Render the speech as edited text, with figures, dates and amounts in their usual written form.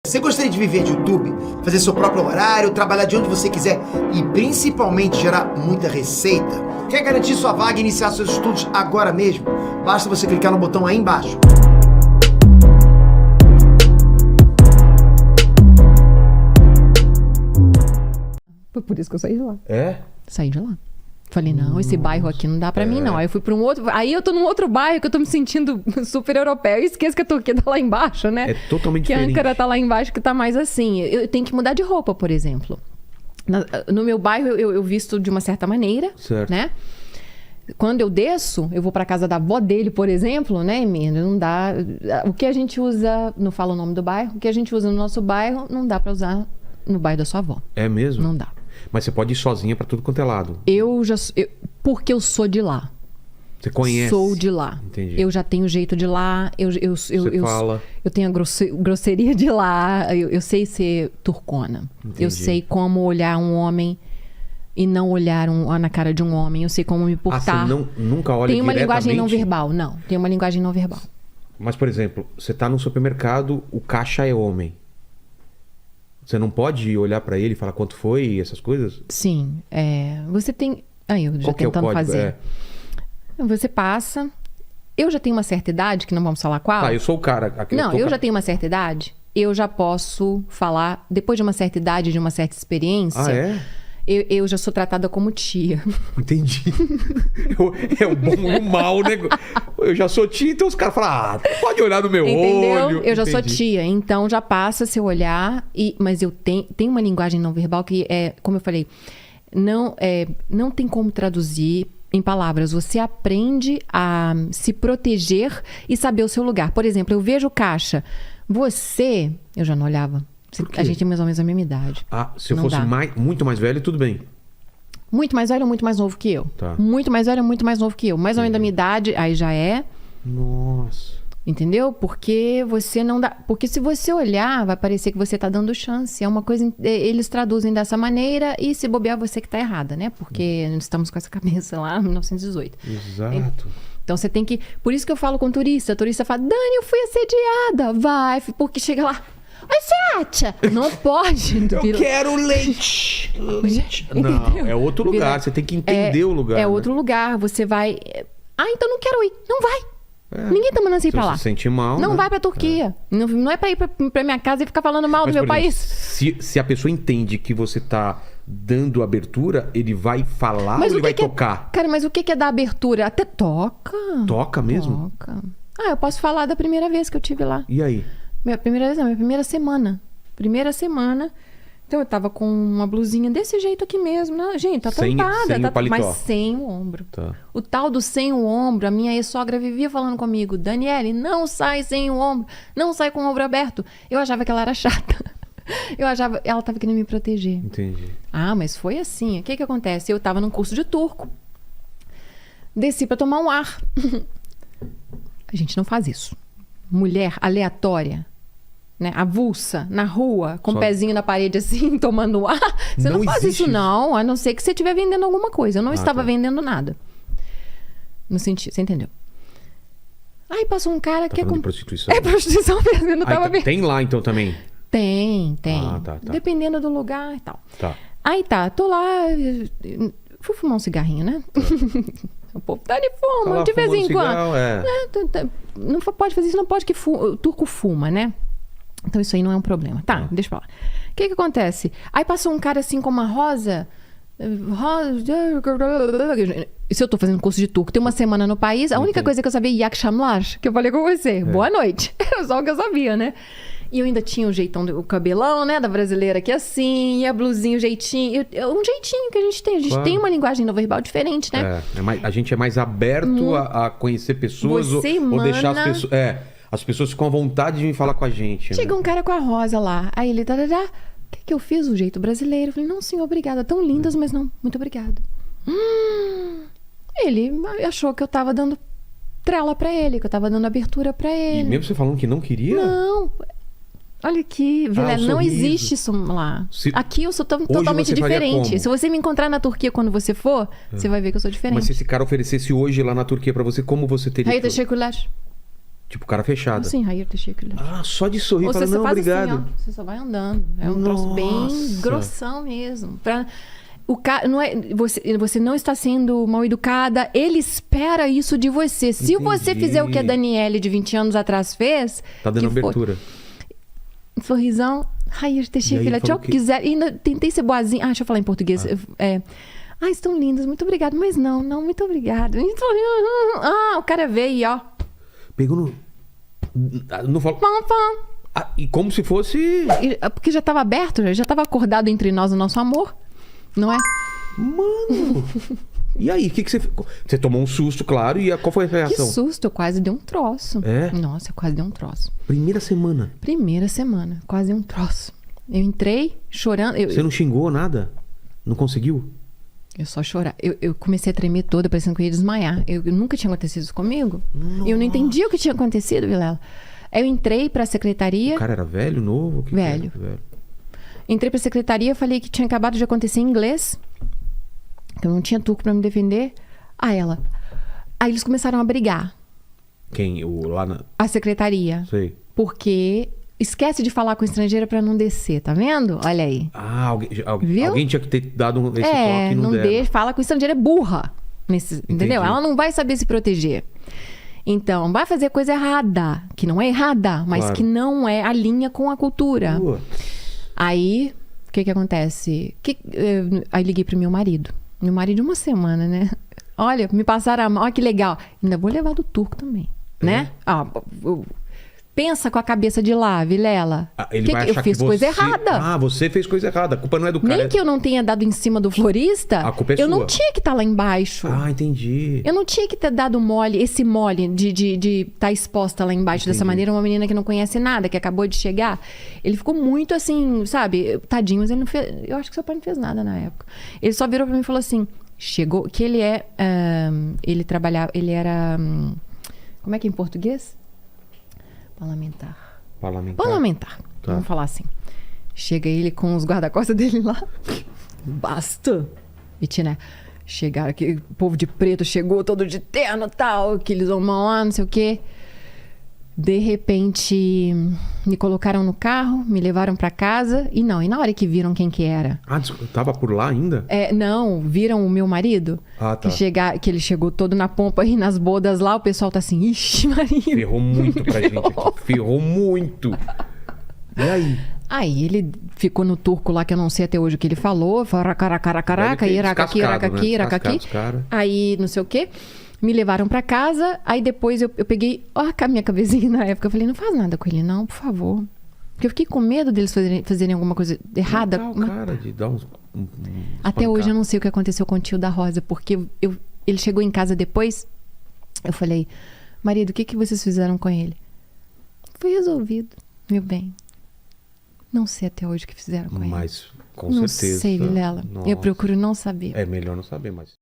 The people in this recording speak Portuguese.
Você gostaria de viver de YouTube, fazer seu próprio horário, trabalhar de onde você quiser e principalmente gerar muita receita? Quer garantir sua vaga e iniciar seus estudos agora mesmo? Basta você clicar no botão aí embaixo. Foi por isso que eu saí de lá. É? Saí de lá. Falei, não, esse bairro aqui não dá pra mim, não. Aí eu fui pra um outro... Aí eu tô num outro bairro que eu tô me sentindo super europeia. Eu esqueço que a Turquia tá lá embaixo, né? É totalmente que diferente. Que a Ankara tá lá embaixo, que tá mais assim. Eu tenho que mudar de roupa, por exemplo. No meu bairro, eu visto de uma certa maneira, Certo. né? Quando eu desço, eu vou pra casa da avó dele, por exemplo, né, Emílio? Não dá... O que a gente usa... Não falo o nome do bairro. O que a gente usa no nosso bairro, não dá pra usar no bairro da sua avó. É mesmo? Não dá. Mas você pode ir sozinha pra tudo quanto é lado. Porque eu sou de lá. Você conhece? Sou de lá. Entendi. Eu já tenho jeito de lá. Você fala. Eu tenho a grosseria de lá. Eu sei ser turcona. Entendi. Eu sei como olhar um homem e não olhar na cara de um homem. Eu sei como me portar. Você nunca olha Tem uma linguagem não diretamente? verbal. Não, tem uma linguagem não verbal. Mas, por exemplo, você tá no supermercado, o caixa é homem. Você não pode olhar pra ele e falar quanto foi e essas coisas? Sim. Você tem... Aí, eu já Qual que é o tentando código? fazer. Você passa... Eu já tenho uma certa idade, que não vamos falar qual. Ah, eu sou o cara. Eu já tenho uma certa idade. Eu já posso falar... Depois de uma certa idade, de uma certa experiência... Ah, é? Eu já sou tratada como tia. Entendi. É o bom e o mal, né? Eu já sou tia, então os caras falam, pode olhar no meu Entendeu? olho. Eu já sou Entendi. tia, então já passa seu olhar. Mas eu tenho uma linguagem não verbal que é, como eu falei, não tem como traduzir em palavras. Você aprende a se proteger e saber o seu lugar. Por exemplo, eu vejo caixa. Eu já não olhava. Por quê? A gente tem mais ou menos a mesma idade. Ah, se eu Não fosse dá. muito mais velho, tudo bem. Muito mais velho ou muito mais novo que eu? Tá. Muito mais velho ou muito mais novo que eu? Mais ou menos da minha idade, aí já é. Nossa. Entendeu? Porque você não dá... Porque se você olhar, vai parecer que você tá dando chance. É uma coisa... Eles traduzem dessa maneira e se bobear você que tá errada, né? Porque estamos com essa cabeça lá em 1918. Exato. Então você tem que... Por isso que eu falo com turista. O turista fala, Dani, eu fui assediada. Vai, porque chega lá... Oi, você acha? Não pode. Eu quero leite. Leite. Não, Entendeu? é outro lugar. Você tem que entender o lugar. É né? outro lugar. Você vai... então não quero ir. Não vai. Ninguém tá mandando você ir pra lá. Se sente mal, Não né? vai pra Turquia. Não é pra ir pra minha casa e ficar falando mal Mas, do meu por exemplo, país. se a pessoa entende que você tá dando abertura, ele vai falar ou ele vai tocar? Cara, mas o que é dar abertura? Até toca. Toca mesmo? Toca. Eu posso falar da primeira vez que eu tive lá. E aí? Minha primeira semana. Primeira semana. Então eu tava com uma blusinha desse jeito aqui mesmo. Né? Gente, tá Sem tampada. o paletó. Mas sem o ombro. Tá. O tal do sem o ombro, a minha ex-sogra vivia falando comigo, Daniele, não sai sem o ombro. Não sai com o ombro aberto. Eu achava que ela era chata. Ela tava querendo me proteger. Entendi. Mas foi assim. O que acontece? Eu tava num curso de turco. Desci pra tomar um ar. A gente não faz isso. Mulher aleatória, né? Avulsa, na rua, com o pezinho na parede assim, tomando ar. Você não faz isso não, a não ser que você estiver vendendo alguma coisa. Eu não estava vendendo nada. No sentido, você entendeu? Aí passou um cara que é de prostituição? É prostituição mesmo, eu não tava vendo. Tem lá então também? Tem. Tá. Dependendo do lugar e tal. Tá. Aí tô lá, fui fumar um cigarrinho, né? O povo tá de fuma, Tá lá de vez em fumando quando. cigarro, Não pode fazer isso, não pode que o turco fuma, né? Então isso aí não é um problema. Tá, deixa pra lá. O que acontece? Aí passou um cara assim com uma rosa. Se eu tô fazendo curso de turco, tem uma semana no país, a única coisa que eu sabia é Yak Shamlar, que eu falei com você. Boa noite. Era só o que eu sabia, né? E eu ainda tinha o jeitão do cabelão, né? Da brasileira aqui assim, e a blusinha, o jeitinho. Um jeitinho que a gente tem. A gente tem uma linguagem não verbal diferente, né? A gente é mais aberto a conhecer pessoas ou deixar as pessoas. As pessoas ficam à vontade de vir falar com a gente. Chega um cara com a rosa lá. Aí ele. O que eu fiz? O jeito brasileiro. Eu falei, não, senhor, obrigada. Tão lindas, mas não. Muito obrigada. Ele achou que eu tava dando trela pra ele, que eu tava dando abertura pra ele. E mesmo você falando que não queria? Não. Olha aqui, Vilela, não existe isso lá. Aqui eu sou totalmente diferente. Se você me encontrar na Turquia quando você for, você vai ver que eu sou diferente. Mas se esse cara oferecesse hoje lá na Turquia pra você, como você teria? Hayır, teşekkürler. Tipo, cara fechada. Assim, Jair Teixeira. Ah, só de sorrir. Ou Fala, você não, faz obrigado. assim, ó, você só vai andando. É um troço bem Nossa. grossão mesmo. O cara não é, você não está sendo mal educada, ele espera isso de você. Se você Entendi. fizer o que a Daniele de 20 anos atrás fez... Tá dando que foi- abertura. Sorrisão. Jair E aí Teixeira, ele tchau, falou que- quiser. E ainda tentei ser boazinha. Deixa eu falar em português. Estão lindas, muito obrigada. Mas não, muito obrigada. O cara veio e ó. Pegou no... Não falo... Pam, pam. Ah, e como se fosse... Porque já estava aberto, já estava acordado entre nós o nosso amor. Não é? Mano... E aí, o que você... Você tomou um susto, claro, e qual foi a Que reação? susto, eu quase dei um troço. É? Nossa, eu quase dei um troço. Primeira semana. Primeira semana, quase um troço. Eu entrei chorando. Você não xingou nada? Não conseguiu? Eu só chorava. Eu comecei a tremer toda, parecendo que eu ia desmaiar. Eu nunca tinha acontecido isso comigo. Eu não entendia o que tinha acontecido, Vilela. Eu entrei pra secretaria. O cara era velho, novo? O que que Velho. era? Velho. Entrei pra secretaria, falei que tinha acabado de acontecer em inglês. Que eu não tinha turco pra me defender. Aí eles começaram a brigar. Quem? O lá na... A secretaria. Sei. Porque esquece de falar com estrangeira pra não descer, tá vendo? Olha aí. Ah, Viu? alguém tinha que ter dado esse toque e não deram. deixa, fala com estrangeira é burra. Entendeu? Ela não vai saber se proteger. Então, vai fazer coisa errada, que não é errada, mas Claro. que não é a linha com a cultura. Putz. Aí, o que acontece? Aí liguei pro meu marido. Meu marido, uma semana, né? Olha, me passaram a mão, olha que legal. Ainda vou levar do turco também, né? Pensa com a cabeça de lá, Vilela. Ele vai achar eu fiz coisa errada. Ah, você fez coisa errada. A culpa não é do cara. Nem que eu não tenha dado em cima do florista, A culpa é eu sua. não tinha que estar lá embaixo. Ah, entendi. Eu não tinha que ter dado esse mole de estar exposta lá embaixo dessa maneira, uma menina que não conhece nada, que acabou de chegar. Ele ficou muito assim, sabe? Tadinho, mas ele não fez. Eu acho que seu pai não fez nada na época. Ele só virou pra mim e falou assim: chegou. Que ele é. Ele trabalhava. Ele era. Como é que é em português? Parlamentar. Tá. Vamos falar assim. Chega ele com os guarda-costas dele lá. Basta. E tinha, né? Chegaram aqui, o povo de preto chegou todo de terno, tal, aqueles homão lá, não sei o quê. De repente, me colocaram no carro, me levaram pra casa. E na hora que viram quem que era. Ah, tava por lá ainda? Não, viram o meu marido. Ah, tá. Que ele chegou todo na pompa e nas bodas lá, o pessoal tá assim, ixi, Maria. Ferrou muito pra gente aqui. Ferrou muito. E aí? Aí ele ficou no turco lá, que eu não sei até hoje o que ele falou. Caraca, iracaqui. Aí, não sei o quê. Me levaram pra casa. Aí depois eu peguei a minha cabecinha na época. Eu falei, não faz nada com ele não, por favor. Porque eu fiquei com medo deles fazerem alguma coisa errada. Matar o cara, de dar uns Até hoje eu não sei o que aconteceu com o tio da Rosa. Porque ele chegou em casa depois. Eu falei, marido, o que vocês fizeram com ele? Foi resolvido, meu bem. Não sei até hoje o que fizeram com ele. Mas, com não certeza. sei, Vilela. Nossa. Eu procuro não saber. É melhor não saber, mas...